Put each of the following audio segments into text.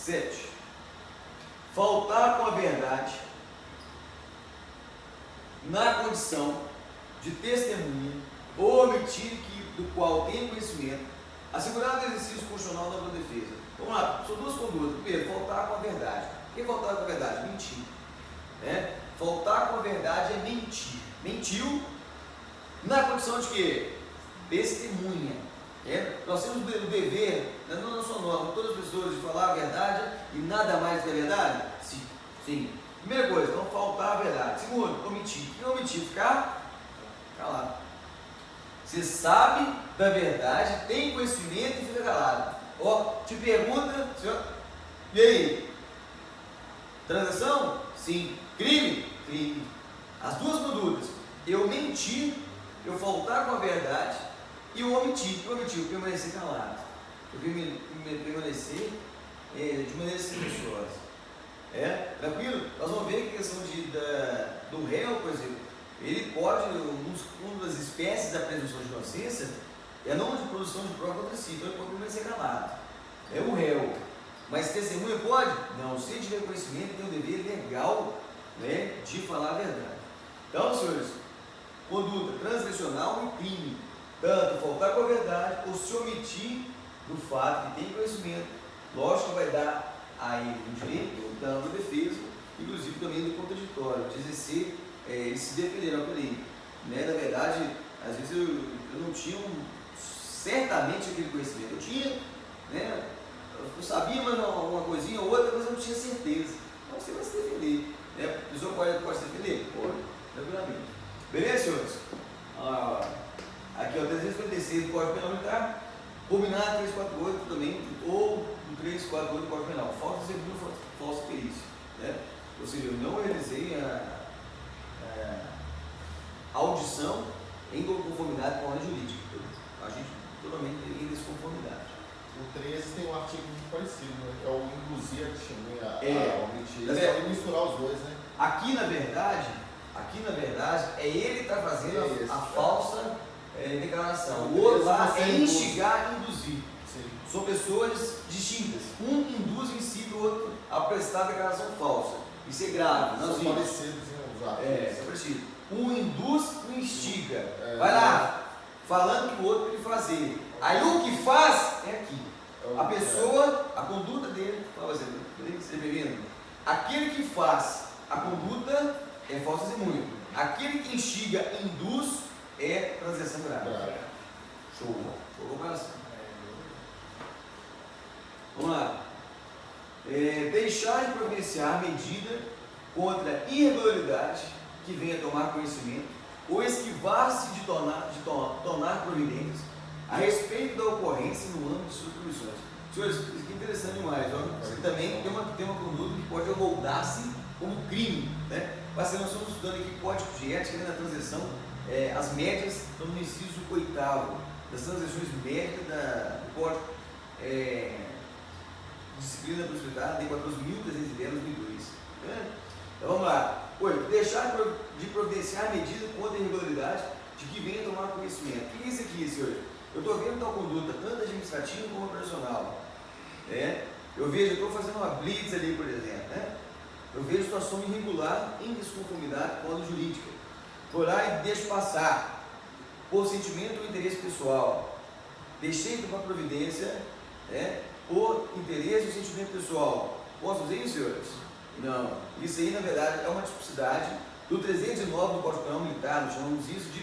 7. Faltar com a verdade na condição de testemunha ou omitir do qual tem conhecimento, assegurado o exercício constitucional da ampla defesa. Vamos lá, são duas condutas. Primeiro, faltar com a verdade. O que é faltar com a verdade? Mentir. Faltar com a verdade é mentir. Mentiu na condição de quê? Testemunha. Nós temos o dever, não na sua norma, todas as pessoas, de falar a verdade e nada mais que a verdade? Sim. Primeira coisa, não faltar a verdade. Segundo, omitir. O que é omitir? Ficar calado. Você sabe da verdade, tem conhecimento e fica calado. Te pergunta, senhor, e aí? Transação? Sim. Crime? Crime. As duas condutas. Eu mentir, eu faltar com a verdade e eu omitir. Eu permanecer calado. Eu permanecer de maneira silenciosa. Tranquilo? Nós vamos ver que a questão do réu, por exemplo, ele pode, uma das espécies da presunção de inocência é não de produção de prova contra si, então ele pode permanecer calado. É o réu. Mas testemunha pode? Não, se tiver conhecimento, tem o dever legal, de falar a verdade. Então, senhores, conduta transgressional e crime, tanto faltar com a verdade ou se omitir do fato que tem conhecimento, lógico que vai dar a ele o direito da ampla defesa, inclusive também do contraditório, de exercer, eles se defenderam por aí. Na verdade, às vezes eu não tinha certamente aquele conhecimento. Eu tinha, eu sabia uma coisinha ou outra, mas eu não tinha certeza. Então você vai se defender. A pessoa pode se defender? Pode, tranquilamente. Beleza, senhores? Aqui é o 356 do Código Penal Militar, combinado 348 também, ou o 348 do Código Penal, falta seguro, falsa perícia. Ou seja, eu não realizei a audição em conformidade com a ordem jurídica. A gente totalmente em desconformidade. O 13 tem um artigo muito parecido, que é o induzir a testemunha a omitir. E misturar os dois, Aqui na verdade, é ele que está fazendo a falsa declaração. O outro lá é instigar e induzir. Sim. São pessoas distintas. Um induz em si do outro a prestar declaração falsa. Isso é grave. São parecidos, os atos. É parecido. Um induz e instiga. Vai lá, falando que o outro tem que fazer. Aí o que faz é aqui. A pessoa, a conduta dele, aquele que faz a conduta é falso testemunho. Aquele que instiga, induz, é transgressão grave. Show. Vamos lá. Deixar de providenciar medida contra irregularidade que venha a tomar conhecimento ou esquivar-se de tornar providências a respeito da ocorrência no âmbito de suas atribuições. Senhores, isso aqui é interessante demais. Você também tem uma conduta que pode moldar-se como crime. Mas nós estamos estudando aqui Código de Ética na transição, as médias estão no inciso 8º das transições médicas do Código de Disciplina da Prosperidade, Lei 14.310/2002. Então vamos lá. 8. Deixar de providenciar medida contra a irregularidade de que venha tomar conhecimento. O que é isso aqui, senhores? Eu estou vendo tal conduta, tanto administrativa como operacional. Eu estou fazendo uma blitz ali, por exemplo. Eu vejo situação irregular em desconformidade com a ordem jurídica. Vou lá e deixo passar, por sentimento ou interesse pessoal. Deixei de tomar providência, por interesse ou sentimento pessoal. Posso fazer isso, senhores? Não. Isso aí, na verdade, é uma tipicidade do 309 do Código Penal Militar. Nós chamamos isso de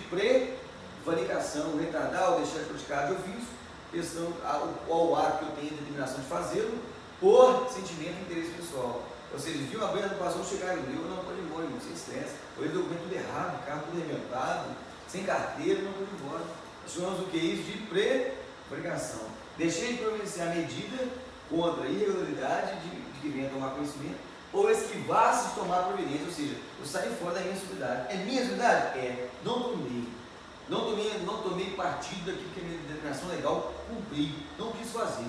prevaricação, retardar ou deixar de praticar de ofício, questão ao ato que eu tenho a determinação de fazê-lo, por sentimento e interesse pessoal. Ou seja, viu uma banha no passou, chegar no meu, não pode ir embora, irmão, sem estresse. Ou ele documento tudo errado, carro tudo arrebentado, sem carteira, não pode ir embora. Nós chamamos o que é isso de prevaricação. Deixei de providenciar medida contra a irregularidade de que venha tomar conhecimento, ou esquivar-se de tomar providência, ou seja, eu saí fora da minha responsabilidade. É minha responsabilidade? Não tomei partido daquilo que a minha determinação legal cumpri, não quis fazer.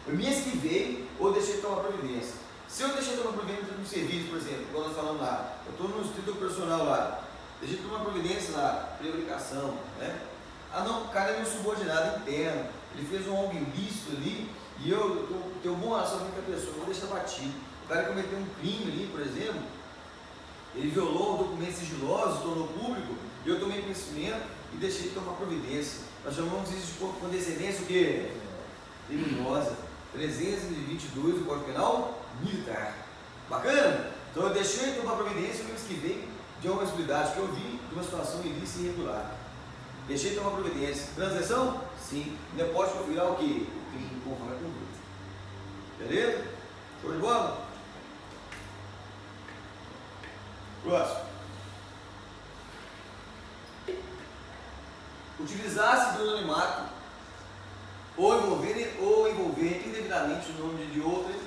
Eu me esquivei ou deixei de tomar providência. Se eu deixei de tomar providência no serviço, por exemplo, igual nós falamos lá, eu estou no distrito operacional lá, deixei de tomar providência lá, prevaricação, o cara é meu subordinado interno, ele fez um algo ilícito ali, e eu tenho um bom relacionamento com a pessoa, eu vou deixar batido. O cara cometeu um crime ali, por exemplo, ele violou um documento sigiloso, tornou público, e eu tomei conhecimento e deixei de tomar providência. Nós chamamos isso de condescendência o quê? Criminosa. 322 do Código Penal Militar. Bacana? Então eu deixei de tomar providência e me esquivei de uma possibilidade que eu vi de uma situação ilícita e irregular. Deixei de tomar providência. Transgressão? Sim. Ainda pode configurar o quê? O crime conforme a conduta. Beleza? Show de bola? Próximo. Utilizar-se do anonimato ou envolver indevidamente o nome de outrem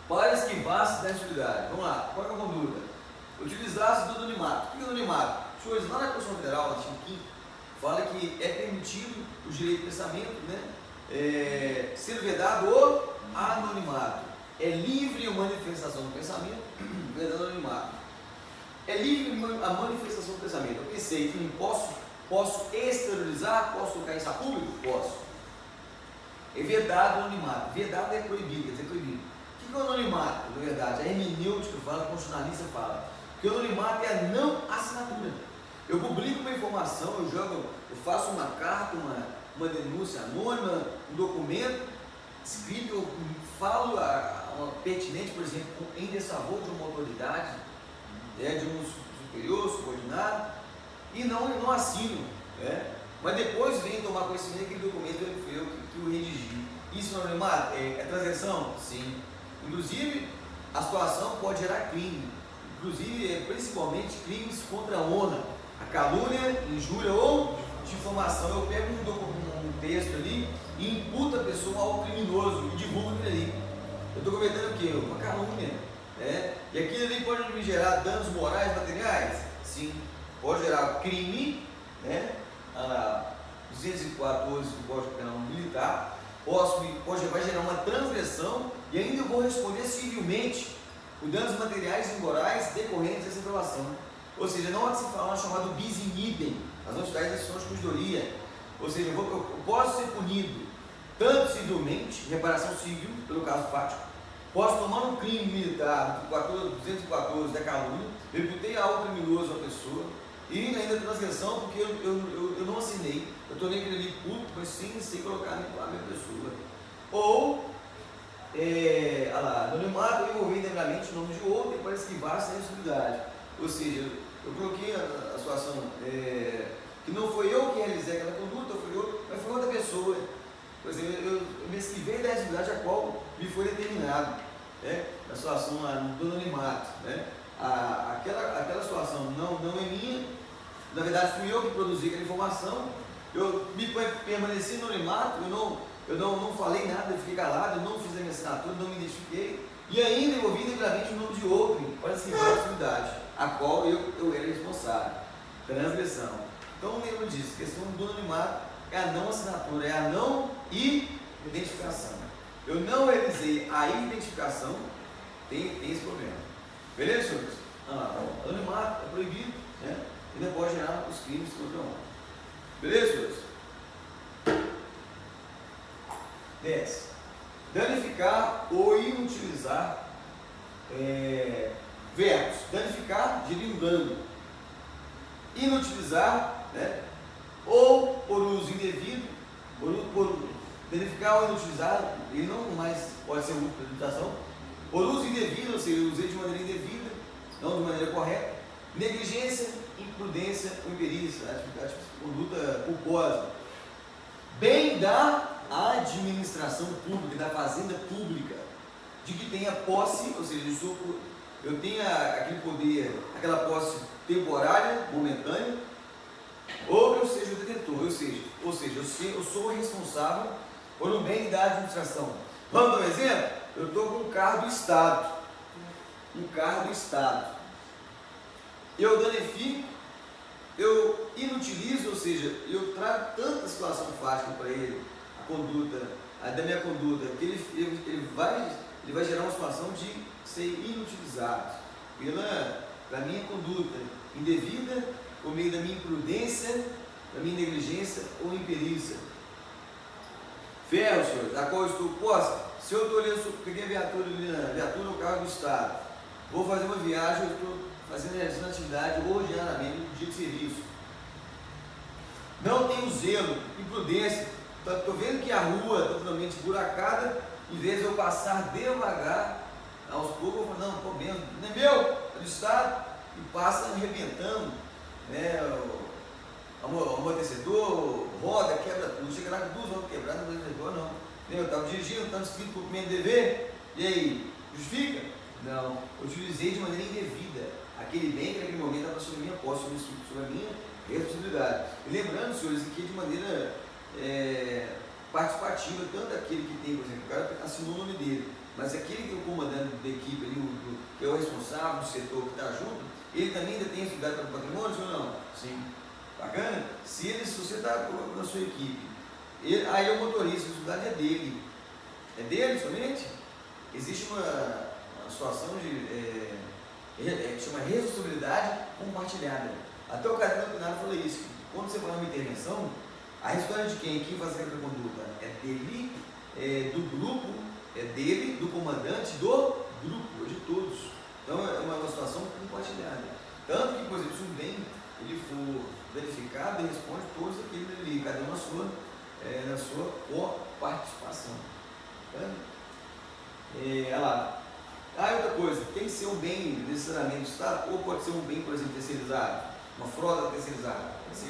para esquivar-se da responsabilidade. Vamos lá, qual é a conduta? Utilizar-se do anonimato. O que é anonimato? Senhores, lá na Constituição Federal, artigo 5º, fala que é permitido o direito de pensamento, né? Sendo vedado o anonimato. É livre a manifestação do pensamento, vedado o anonimato. É livre a manifestação do pensamento. Eu pensei que posso exteriorizar, posso colocar isso a público? Posso. É vedado o anonimato. Vedado é proibido, quer dizer proibido. O que é o anonimato, na verdade? A hermenêutica fala, a constitucionalista fala. Que o anonimato é a não assinatura. Eu publico uma informação, eu faço uma carta, uma denúncia anônima, um documento escrito, eu falo uma pertinente, por exemplo, em desfavor de uma autoridade, de um superior, subordinado, e não assino. Mas depois vem tomar conhecimento que aquele documento foi eu que o redigi. Isso não é anonimato? É transgressão? Sim. Inclusive, a situação pode gerar crime. Inclusive, principalmente crimes contra a honra. A calúnia, injúria ou difamação. Eu pego um texto ali e imputo a pessoa ao criminoso e divulgo aquilo ali. Eu estou cometendo o quê? Uma calúnia. E aquilo ali pode me gerar danos morais, materiais? Sim. Pode gerar crime, 214 do Código Penal Militar, vai gerar uma transgressão e ainda eu vou responder civilmente por danos materiais e morais decorrentes dessa informação. Ou seja, não há de se falar chamado bis in idem, as novidades das decisões de cuidadoria. Ou seja, eu posso ser punido tanto civilmente, reparação civil, pelo caso fático, posso tomar um crime militar, 214 da calúnia, eu imputei algo criminoso à pessoa, e ainda transgressão porque eu não assinei, eu tornei aquele ali público, mas sem colocar a minha pessoa. Ou, anonimato, eu envolvi indevidamente o nome de outro para esquivar-se da responsabilidade. Ou seja, eu coloquei a situação que não foi eu que realizei aquela conduta, mas foi outra pessoa. Por exemplo, eu me esquivei da responsabilidade a qual me foi determinado, na situação do anonimato. Aquela situação não é minha, na verdade fui eu que produzi aquela informação, eu me permaneci no anonimato, eu não falei nada, eu fiquei calado, eu não fiz a minha assinatura, não me identifiquei, e ainda envolvi devidamente o nome de outro, para esquivar a responsabilidade, a qual eu era responsável. Transgressão. Então lembra disso, a questão do anonimato é a não assinatura, é a não identificação. Eu não realizei a identificação, tem esse problema. Beleza, senhores? Anonimato é proibido, ainda pode gerar os crimes contra a honra. Beleza, senhores? 10. Danificar ou inutilizar verbos. Danificar diria um dano. Inutilizar, ou por uso indevido, por danificar ou inutilizar, ele não mais pode ser útil para utilização. Por uso indevido, ou seja, eu usei de maneira indevida, não de maneira correta. Negligência, imprudência ou imperícia, conduta culposa. Bem da administração pública, da fazenda pública, de que tenha posse, ou seja, eu tenha aquele poder, aquela posse temporária, momentânea, ou eu seja o detentor, ou seja, eu sou responsável por um bem da administração. Vamos dar um exemplo? Eu estou com um carro do Estado, eu danifico, eu inutilizo, ou seja, eu trago tanta situação fática para ele, da minha conduta, que ele vai gerar uma situação de ser inutilizado pela minha conduta indevida, por meio da minha imprudência, da minha negligência ou imperícia. Ferro, senhores, da qual eu estou posta. Se eu estou ali, eu peguei a viatura ali na viatura no carro do Estado, vou fazer uma viagem, eu estou fazendo essa atividade ordianamente no dia de serviço. Não tenho zelo, imprudência, estou vendo que a rua está totalmente buracada, em vez de eu passar devagar, aos poucos eu falo, não, estou vendo, não é meu, é do Estado, e passa arrebentando, né, o amortecedor, roda, quebra tudo, chega lá com 2 rodas quebradas, não amortecedor não. Eu estava dirigindo, estava escrito cumprimento de dever, e aí, justifica? Não, eu utilizei de maneira indevida aquele bem que naquele momento estava sob a minha posse, sobre a minha responsabilidade. E lembrando, senhores, que de maneira participativa, tanto aquele que tem, por exemplo, o cara assinou o nome dele, mas aquele que é o comandante da equipe ali, que é o responsável do setor que está junto, ele também ainda tem estudado para o patrimônio, ou não? Sim. Bacana? Se você está na sua equipe, aí o motorista, a responsabilidade é dele. É dele somente? Existe uma situação que chama responsabilidade compartilhada. Até o cara do Pinado falou isso. Quando você faz uma intervenção, a responsabilidade de quem? Quem faz aquela conduta? É dele, do grupo, é dele, do comandante, do grupo, de todos. Então é uma situação compartilhada. Tanto que, por exemplo, se um bem ele for verificado, ele responde todos aqueles ali, cada um na sua participação. Olha lá. Outra coisa, tem que ser um bem necessariamente do Estado, ou pode ser um bem, por exemplo, terceirizado, uma frota terceirizada. Mas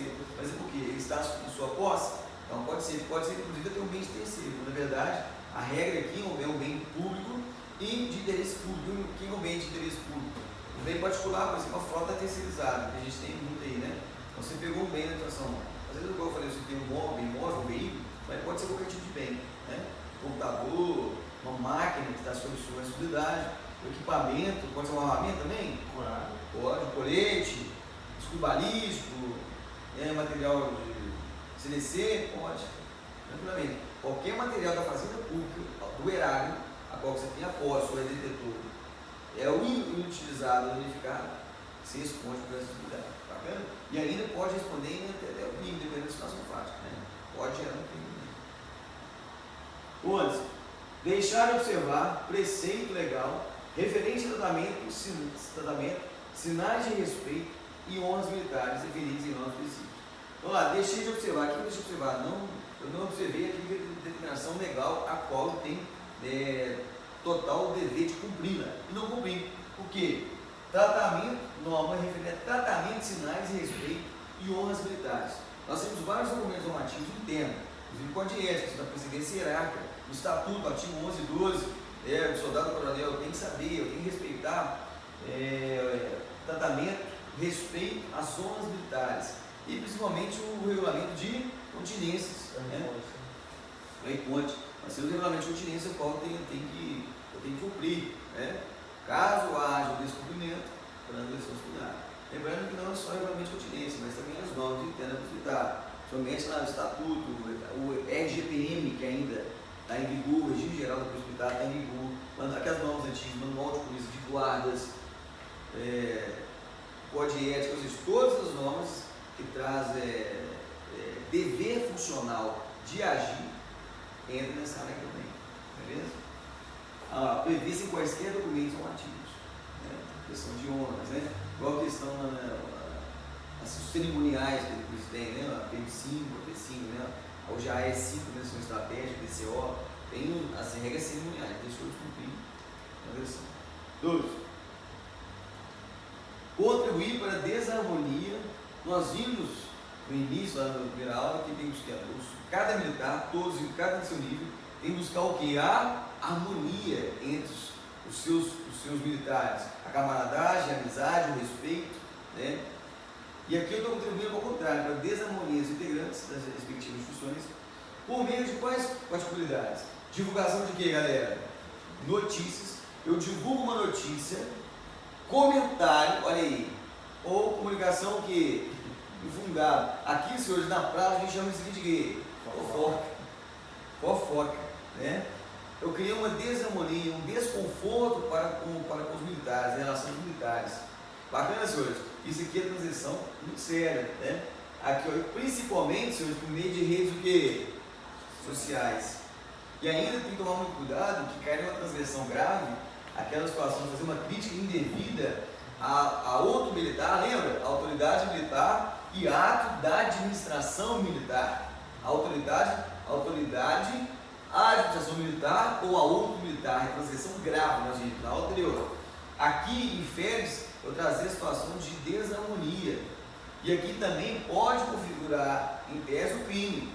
é porque ele está em sua posse, então pode ser inclusive ter um bem de terceiro. Na verdade, a regra aqui é um bem público e de interesse público. O que é um bem de interesse público? Um bem particular, por exemplo, uma frota terceirizada, que a gente tem muito aí, né? Então você pegou um bem na situação. Às vezes, igual eu falei, você tem um imóvel, um veículo, mas pode ser qualquer tipo de bem, né? Um computador, uma máquina que está sob sua responsabilidade, o equipamento, pode ser um armamento também? Pode, um colete, escudo balístico, material de CDC, pode, tranquilamente. Qualquer material da fazenda pública, do erário, a qual você tem a posse ou é detetor, é o inutilizado, danificado, se responde por essa atividade. Bacana? E ainda pode responder até o crime, dependendo da situação fática. Né? Pode gerar um crime. 11. Deixar de observar preceito legal referente a tratamento, sinais de respeito e honras militares referidos em nosso princípio. Vamos lá, deixei de observar. Aqui deixa eu observar. Eu não observei aqui a determinação legal a qual eu tenho total dever de cumpri-la. E não cumpri. Por quê? Tratamento, norma referente a tratamento, sinais de respeito e honras militares. Nós temos vários documentos normativos internos, inclusive código de ética, da precedência hierárquica, o estatuto, artigo 11 e 12, o soldado coronel tem que saber, eu tenho que respeitar tratamento, respeito às honras militares e principalmente o regulamento de continências. Nós temos o regulamento de continência, o qual eu tenho que cumprir. Né? Caso haja o descumprimento, para a responsabilidade. Lembrando que não é só regulamento de continência, mas também as normas internas do militar. Somente lá no estatuto, o RGPM, que ainda está em vigor, o regime geral da Polícia Militar está em vigor, aquelas normas antigas, manual de polícia de guardas, código de ética, ou seja, todas as normas que trazem dever funcional de agir, entram nessa área também. Beleza? Previsto em quaisquer documentos normativos. Questão de honras, né? Igual a questão as cerimoniais que depois tem, né? A PM5, a P5, né? Ou já é 5 dimensões estratégicas, DCO, tem as regras cerimoniais, deixa eu cumprir. 2. Contribuir para a desarmonia. Nós vimos no início, lá na primeira aula, que tem que buscar cada militar, todos em cada seu nível, tem que buscar o que? A harmonia entre os seus militares, a camaradagem, a amizade, o respeito, né? E aqui eu estou contribuindo ao contrário, para a desarmonia dos integrantes das respectivas instituições, por meio de quais particularidades? Divulgação de quê, galera? Notícias. Eu divulgo uma notícia, comentário, olha aí, ou comunicação que infundada. Aqui, senhores, na praia a gente chama isso de quê? Fofoca, né? Eu criei uma desarmonia, um desconforto para com os militares, em relação aos militares. Bacana, senhores? Isso aqui é transição muito séria, né? Aqui, principalmente, senhores, por meio de redes o quê? Sociais. E ainda tem que tomar muito cuidado que cai numa transgressão grave, aquela situação de fazer uma crítica indevida a outro militar, lembra? A autoridade militar e ato da administração militar. A administração militar ou a outro militar, é transgressão grave, na aula anterior. Aqui, infere-se, eu trazer a situação de desarmonia. E aqui também pode configurar, em tese, o crime.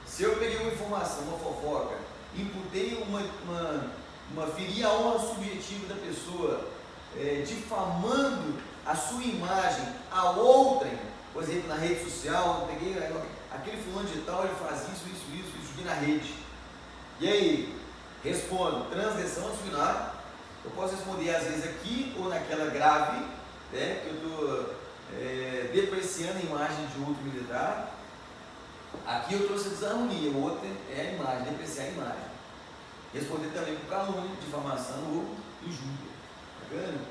Se eu peguei uma informação, uma fofoca, imputei ferir a honra subjetiva da pessoa, difamando a sua imagem a outrem, por exemplo, na rede social, eu peguei aquele fulano de tal, ele faz isso, joguei na rede. E aí, respondo, transgressão disciplinar. Eu posso responder às vezes aqui ou naquela grave, né, que eu estou depreciando a imagem de outro militar. Aqui eu trouxe a desarmonia, o outro é a imagem, depreciar a imagem. Responder também por calúnia, difamação ou injúria. Tá vendo?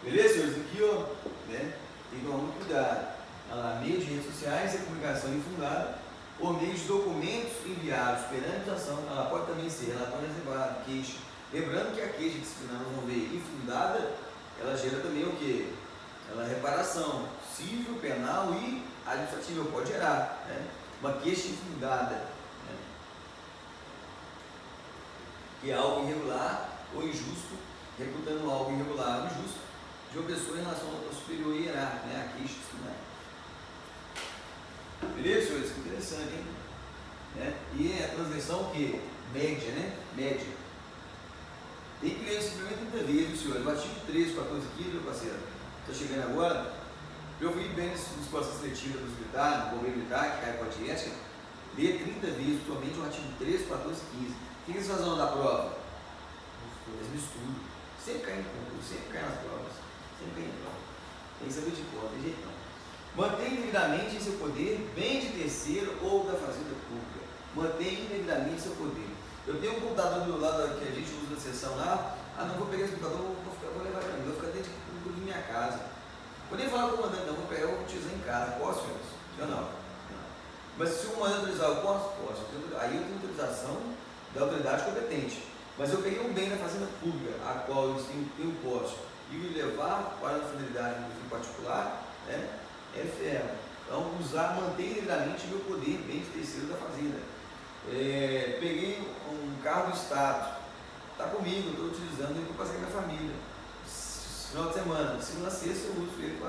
Beleza, senhores? Aqui, ó, né, tem que tomar muito cuidado. Meio de redes sociais é comunicação infundada, por meio de documentos enviados perante a ação, ela pode também ser relatório reservado, queixa. Lembrando que a queixa disciplinar, nós vamos ver, infundada, ela gera também o quê? Ela é reparação civil, penal e administrativa, pode gerar, né? Uma queixa infundada, né? Que é algo irregular ou injusto, reputando algo irregular ou injusto de uma pessoa em relação ao superior hierárquico, né? A queixa disciplinar. Beleza, senhores? Que interessante, hein? Né? E a transgressão o quê? Média, né? Média. Tem que ler simplesmente 30 vezes, senhores. O artigo 13, 14 aqui, meu parceiro, está chegando agora. Eu fui bem nesse processo seletivo dos militares, do governo militar, que cai com a ética, ler 30 vezes, somente o artigo 13, 14 e 15. O que eles fazem da prova? Eles misturam. Sempre cai em concurso, sempre cai nas provas. Sempre cai em prova. Tem que saber de cor, tem jeito não. Mantém indevidamente em seu poder bem de terceiro ou da fazenda pública. Mantém indevidamente seu poder. Eu tenho um computador do meu lado que a gente usa na sessão lá. Não vou pegar esse computador, vou levar para mim, vou ficar dentro de minha casa. Vou nem falar com o comandante, não, vou pegar, vou utilizar em casa. Posso, senhores? Eu não. Mas se o comandante autorizar, eu posso? Posso. Aí eu tenho autorização da autoridade competente. Mas eu peguei um bem na fazenda pública, a qual eu tenho posse, e o levar para a finalidade em particular, né? É ferro. Então, manter indevidamente meu poder bem de terceiro da fazenda. Peguei um carro do Estado, está comigo, estou utilizando ele para passear com a minha família. Final de semana, segunda a sexta eu uso ele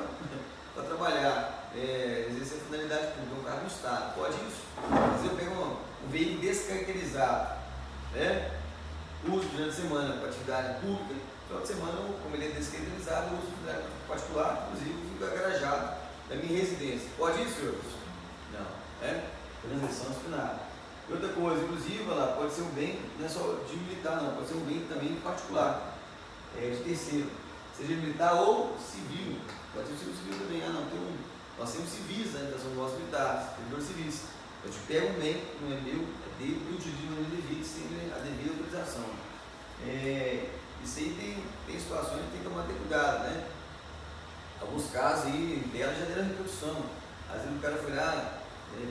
para trabalhar, exercer a finalidade pública, um carro do Estado. Pode isso? Mas eu pego um veículo descaracterizado, né? Uso durante a semana para atividade pública, final de semana, como ele é descaracterizado, eu uso para atividade particular, inclusive fico agarajado da minha residência. Pode isso, senhores? Não. Transição disciplinar. Outra coisa, inclusive, ela pode ser um bem, não é só de militar, não, pode ser um bem também particular, de terceiro, seja militar ou civil. Pode ser civil também. Nós temos civis, né? Nós somos nossos militares, servidores civis. Eu te pego um bem, não é meu, é dele, e utilizo de maneira devida, sem a devida autorização. Isso aí tem situações que tem que tomar cuidado, né? Alguns casos aí, dela já deram reprodução. Às vezes o cara foi lá,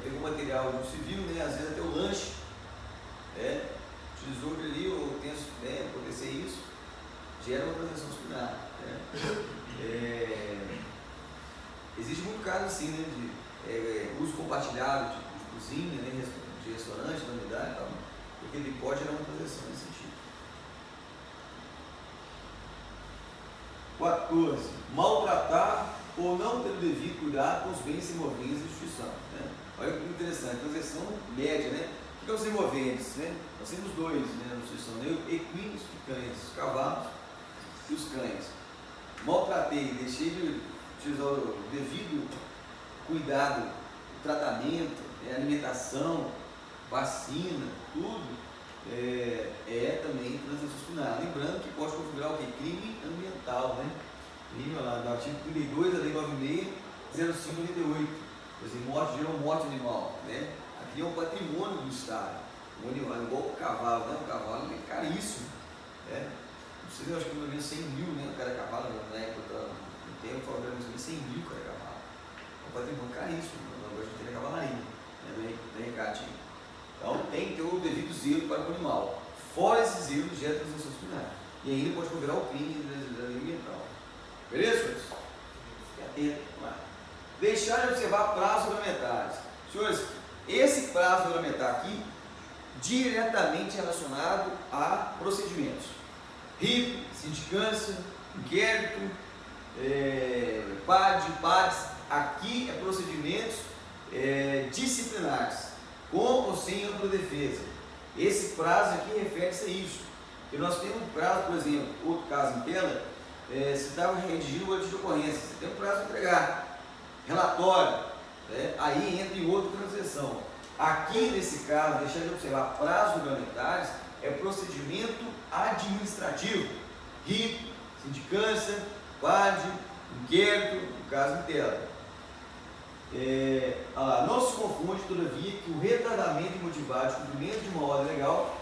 pegou material do civil, né? Às vezes até o lanche, utilizou ele ali, ou tem acontecer isso, gera uma transação disciplinar. Existe muito caso assim, né? De uso compartilhado de cozinha, né? De restaurante, da unidade e tal, porque ele pode gerar uma transação nesse sentido. 14. Maltratar ou não ter o devido cuidado com os bens imóveis da instituição. Né? Olha que interessante, transação média, né? O que são os imóveis? Né? Nós temos dois, né, na instituição, né? Equinos e cães, os cavalos e os cães. Maltratei, deixei de utilizar o devido cuidado, o tratamento, alimentação, vacina, tudo. Também transação disciplinar. Lembrando que pode configurar o que? Crime ambiental, né? Crime lá, no artigo 32 da Lei 96/05/98. Por exemplo, morte geral, morte animal, né? Aqui é um patrimônio do Estado. Um animal, igual o cavalo, né? O cavalo é caríssimo, né? Não sei, eu acho que pelo menos 100 mil, né? O cara é cavalo, na época, no tempo, falando mais ou menos 100 mil o cara é cavalo. É um patrimônio caríssimo, não gosto de ter cavalaria, né? Da Recate. Então tem que ter o devido zelo para o animal. Fora esse zelo, gera transação disciplinar. E ainda pode convirar o crime ambiental. Beleza, senhores? Fique atento. Vamos lá. Deixar de observar prazos regulamentares. Senhores, esse prazo regulamentar aqui, diretamente relacionado a procedimentos. RIP, sindicância, inquérito, PADs, aqui é procedimentos disciplinares, com ou sem ampla defesa. Esse prazo aqui refere-se a isso. Porque nós temos um prazo, por exemplo, outro caso em tela, se estava redigindo o boletim de ocorrência, você tem um prazo para entregar, relatório, aí entra em outra transação. Aqui nesse caso, deixar de observar prazos regulamentares, é procedimento administrativo, RIP, sindicância, PAD, inquérito, no caso em tela. Não se confunde, todavia, que o retardamento imotivado de cumprimento de uma ordem legal,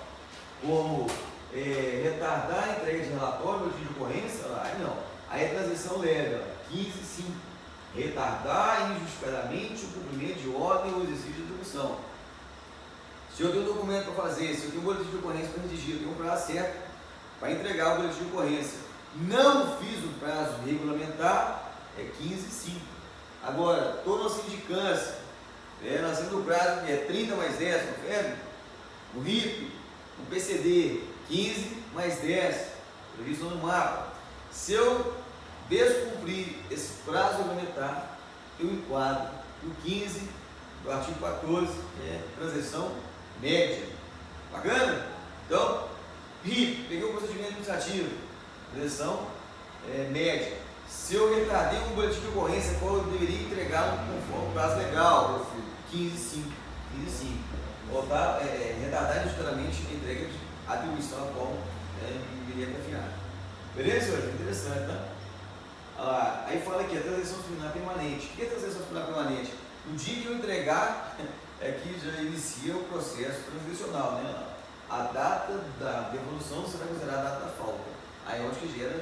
como retardar a entrega de relatório, boletim de ocorrência, aí não. Aí a transação leve, 15.5. Retardar injustificadamente o cumprimento de ordem ou exercício de atribuição. Se eu tenho um documento para fazer, se eu tenho um boletim de ocorrência para redigir, eu tenho um prazo certo para entregar o boletim de ocorrência. Não fiz o prazo regulamentar, é 15.5. Agora, estou na sindicância, nós temos o prazo que é 30 mais 10, confere? No RIP, no PCD, 15 mais 10, previsto no mapa. Se eu descumprir esse prazo regulamentar, eu enquadro no 15 do artigo 14, que é transação média. Bacana? Então, RIP, peguei o procedimento administrativo, transação média. Se eu retardei um boletim de ocorrência, qual eu deveria entregar conforme o prazo legal? 15.5. Voltar, retardar injustamente a entrega de atribuição a qual deveria confiar. Beleza, senhores? Interessante, né? Aí fala aqui, a transação disciplinar permanente. O que é transação disciplinar permanente? No dia que eu entregar, é que já inicia o processo transcricional, né? A data da devolução será considerada a data da falta. Aí é onde que gera,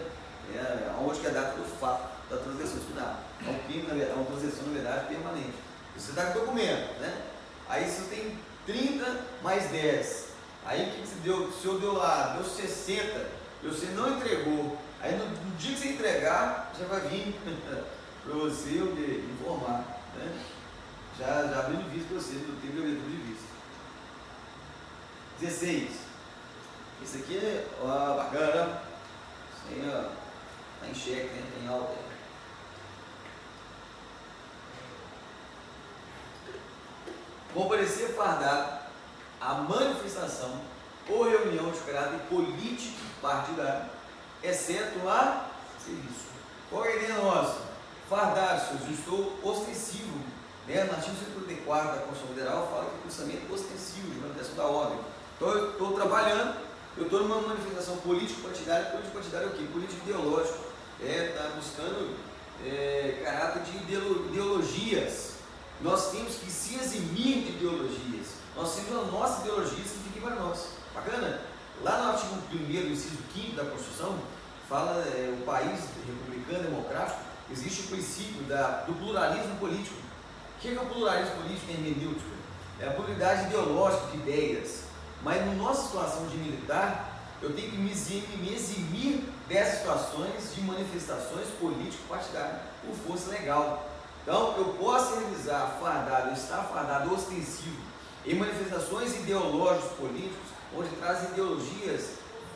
onde que é a data do fato da transação disciplinar. É um crime, é uma transação, na verdade, permanente. Você está com o documento, né? Aí você tem 30 mais 10. Aí o que você deu? O senhor deu lá, deu 60, e você não entregou. Aí no dia que você entregar, já vai vir para você informar, né? Já abriu de vista para você, não tem abertura de vista. 16. Esse aqui é bacana, isso aí está em xeque, né? Tem alta aí. Comparecer fardado à manifestação ou reunião de caráter político partidário, exceto a serviço. Qual é a ideia nossa? Fardado, senhores, eu estou ostensivo. Né? No artigo 134 da Constituição Federal fala que é processamento ostensivo de manutenção da ordem. Então eu estou trabalhando, eu estou numa manifestação político-partidária. Político-partidária é o quê? Político-ideológico. Está buscando caráter de ideologias. Nós temos que se eximir de ideologias. Nós temos a nossa ideologia que fique para nós. Bacana? Lá no artigo 1º, inciso 5º da Constituição, fala o país republicano, democrático, existe o princípio do pluralismo político. O que é o pluralismo político em hermenêutica? É a pluralidade ideológica de ideias. Mas na nossa situação de militar, eu tenho que me eximir dessas situações de manifestações político-partidárias por força legal. Então, eu posso realizar fardado, estar fardado ostensivo em manifestações ideológicas políticos, onde trazem ideologias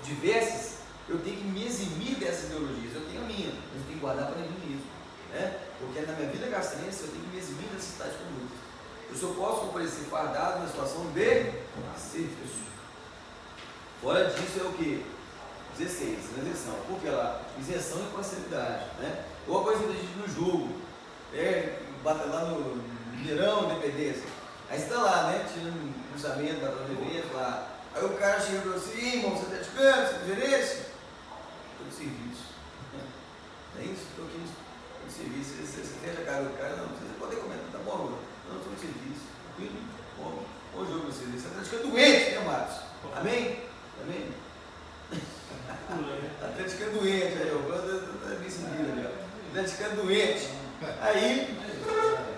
diversas. Eu tenho que me eximir dessas ideologias. Eu tenho a minha, mas eu tenho que guardar para mim mesmo, né? Porque na minha vida castrense eu tenho que me eximir dessas tais condutas. Eu só posso comparecer fardado na situação de serviço. Fora disso é o que? 16, isenção. Por que lá? Isenção e parcialidade, né? Ou a coisa que a gente no jogo, bata lá no Mineirão, independência. Aí você está lá, né? Tirando um cruzamento, batendo no evento lá. Aí o cara chega para você, irmão, você está de câmbio, você é gerente? Estou de serviço. Não é isso? Estou aqui no serviço. Você fecha a cara do cara, não, você pode comentar, tá bom, Rua? Não, estou no serviço. Tranquilo? Bom jogo no serviço. Você está ficando doente, né, Marcos? Amém? Amém? Está ficando doente aí, ó. Está me sentindo ali, ó. Está ficando doente. Aí,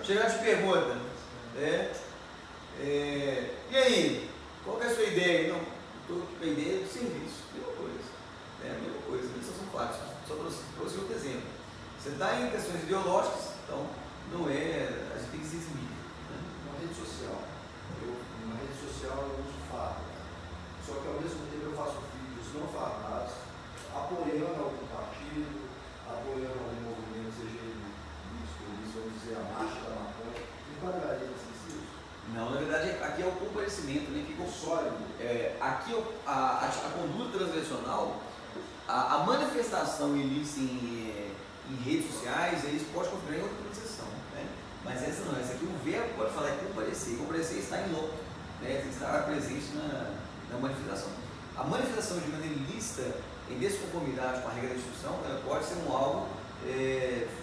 chega e te pergunta, e aí? Qual que é a sua ideia? Não, estou aqui com a ideia do serviço. Mesma coisa. Mesma coisa. Isso são fatos. Só para você outro exemplo. Você está em questões ideológicas, então não é. A gente tem que ser eximido. Uma rede social. Uma rede social eu uso farda. Só que ao mesmo tempo eu faço vídeos não fardados, apoiando algum partido, apoiando algum movimento, seja ele isso, vamos dizer, a marcha da maconha. Enquadraria nesse isso? Não, na verdade, aqui é o comparecimento, né? Que Sólido. aqui a conduta transgressional, a manifestação ilícita em redes sociais, eles podem configurar em outra transação, né? Mas essa não, essa aqui o verbo pode falar é comparecer. Comparecer está em loco, né? Está presente na manifestação. A manifestação de maneira ilícita, em desconformidade com a regra da instituição, ela pode ser algo,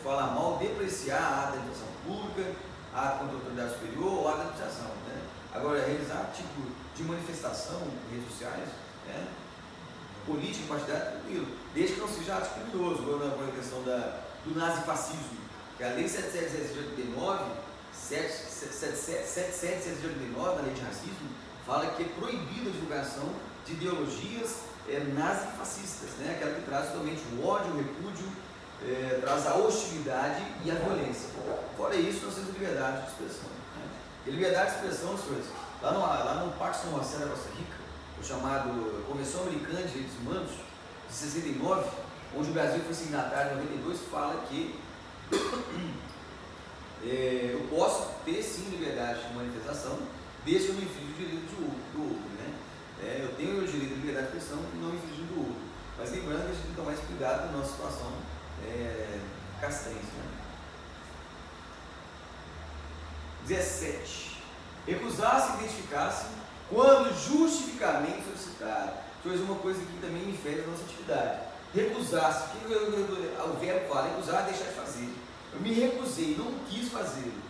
falar mal, depreciar a ata da administração pública, ato contra a autoridade superior ou ato da administração, né? Agora, realizar tipo de manifestação em redes sociais, né? Política, partidária, tranquilo, desde que não seja ato criminoso, como na questão do nazifascismo, que a lei 7789, 7789, da lei de racismo, fala que é proibida a divulgação de ideologias nazifascistas, né? Aquela que traz somente o ódio, o repúdio, traz a hostilidade e a violência. Fora isso, nós temos liberdade de expressão, né? E liberdade de expressão, senhores, lá no Pacto São Marcelo da Costa Rica, o chamado Convenção Americana de Direitos Humanos, de 69, onde o Brasil foi signatário em 92, fala que eu posso ter sim liberdade de manifestação, desde que eu não infrinja o direito do outro, né? Eu tenho o direito de liberdade de expressão e não infringindo do outro. Mas lembrando que a gente tem que tomar mais cuidado na nossa situação castrense, né? 17. Recusar-se e identificar-se quando justificadamente solicitado. Então, uma coisa que também me fere a nossa atividade. Recusar-se. O verbo fala, recusar é deixar de fazer. Eu me recusei, não quis fazê-lo.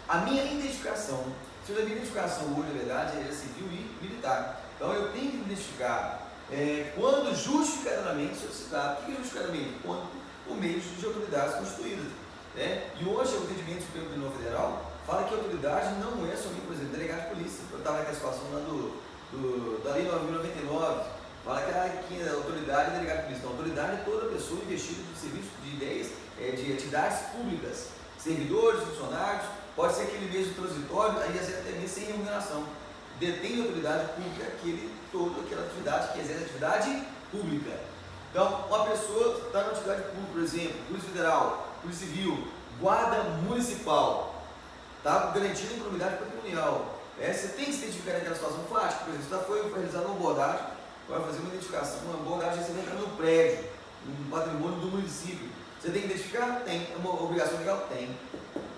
A minha identificação, se a minha identificação hoje, na verdade, é civil e militar. Então, eu tenho que me identificar quando justificadamente solicitado. O que é justificadamente? Quando por meio de autoridades constituídas, né? E hoje, o entendimento do Supremo Tribunal Federal fala que a autoridade não é somente, por exemplo, delegado de polícia. Eu estava naquela situação lá da Lei 9.099, fala que a autoridade é delegado de polícia. Então, a autoridade é toda pessoa investida de serviços, de ideias, de atividades públicas, servidores, funcionários, pode ser aquele mesmo transitório, aí até mesmo sem remuneração. Detém a autoridade pública toda aquela atividade que exerce atividade pública. Então, uma pessoa está na atividade pública, por exemplo, Polícia Federal, Polícia Civil, Guarda Municipal, está garantindo a improbidade patrimonial. Você tem que se identificar naquela situação fática. Por exemplo, foi realizada uma abordagem, vai fazer uma identificação, uma abordagem, você vai entrar no prédio, no patrimônio do município. Você tem que identificar? Tem. É uma obrigação legal? Tem.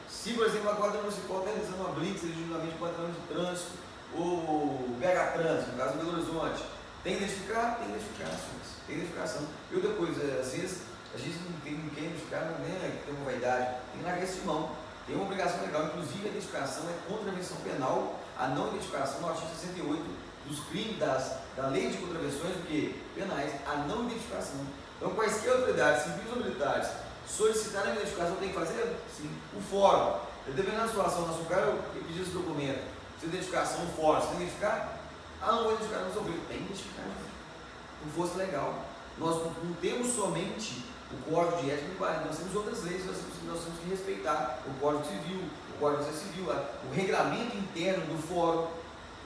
Se, por exemplo, a Guarda Municipal está realizando uma blitz, legitimamente com patrimônio de trânsito, ou BH Trânsito, no caso do Belo Horizonte, tem que identificar? Tem identificações. Tem identificação. E outra coisa, às vezes, a gente não quer identificar, não é que tem uma vaidade, tem que largar esse de mão. Tem uma obrigação legal, inclusive a identificação é contravenção penal, a não identificação no artigo 68 dos crimes da lei de contravenções penais, a não identificação. Então, quaisquer autoridades, civis ou militares, solicitarem a identificação, tem que fazer? Sim. O fórum, dependendo da situação, nosso cara, eu pedi esse documento, se identificação no fórum, você tem que identificar? Não vou identificar, não resolveu. Tem que identificar, não fosse legal. Nós não temos somente o Código de Ética, nós temos outras leis, nós temos que respeitar o Código Civil, o Código de Civil, o regramento interno do Fórum,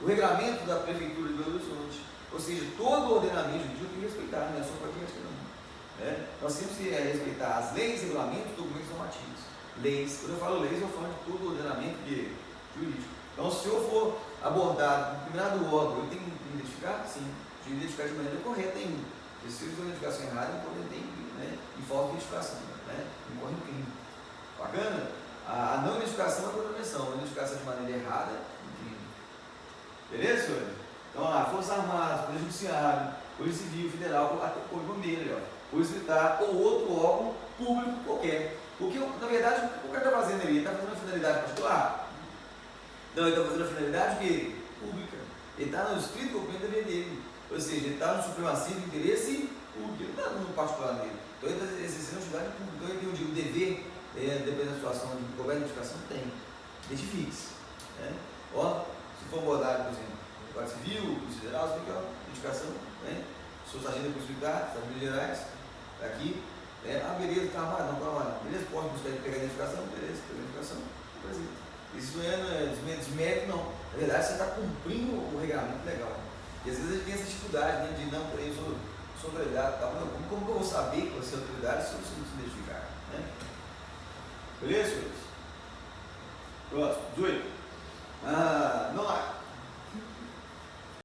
o regramento da Prefeitura de Belo Horizonte, ou seja, todo o ordenamento jurídico tem que respeitar, não é só o Código de Ética, não. Nós temos que respeitar as leis, regulamentos, documentos normativos. Leis, quando eu falo leis, eu falo de todo o ordenamento jurídico. Então, se eu for abordado em determinado órgão, eu tenho que me identificar? Sim, de identificar de maneira correta ainda. Se eu fizer uma identificação errada, então eu tenho que, e falta de identificação, incorre um crime. Bacana? A não identificação é contravenção, a identificação de maneira errada é um crime. Beleza, senhor? Então, Forças Armadas, Poder Judiciário, Polícia Civil, Federal, até o Corpo de Bombeiro, Polícia Militar ou outro órgão público qualquer. Porque, na verdade, o que o cara está fazendo ali? Ele está fazendo uma finalidade particular? Não, ele está fazendo a finalidade pública. Ele está no estrito cumprimento do dever dele. Ou seja, ele está no supremacia do interesse público, ele não está no particular dele. Então ele está exercendo a atividade pública. Então ele tem o dever, dependendo da situação de qualquer identificação, tem. Identifique-se. Se for abordado, por exemplo, Guarda Civil, Polícia Federal, você tem que identificação, né? Suas agendas possibilidades, as gerais, tá aqui. Beleza, tá armado, não tá armado. Beleza, pode buscar pegar a identificação, beleza, pegar a identificação, apresenta. Isso não é desmérito, não. Na verdade, você está cumprindo o regulamento legal. E às vezes a gente tem essa dificuldade, né, de não, eu sou autoridade, tá? Não, como que eu vou saber que você é autoridade se você não se identificar? Né? Beleza, senhores? Próximo, 18.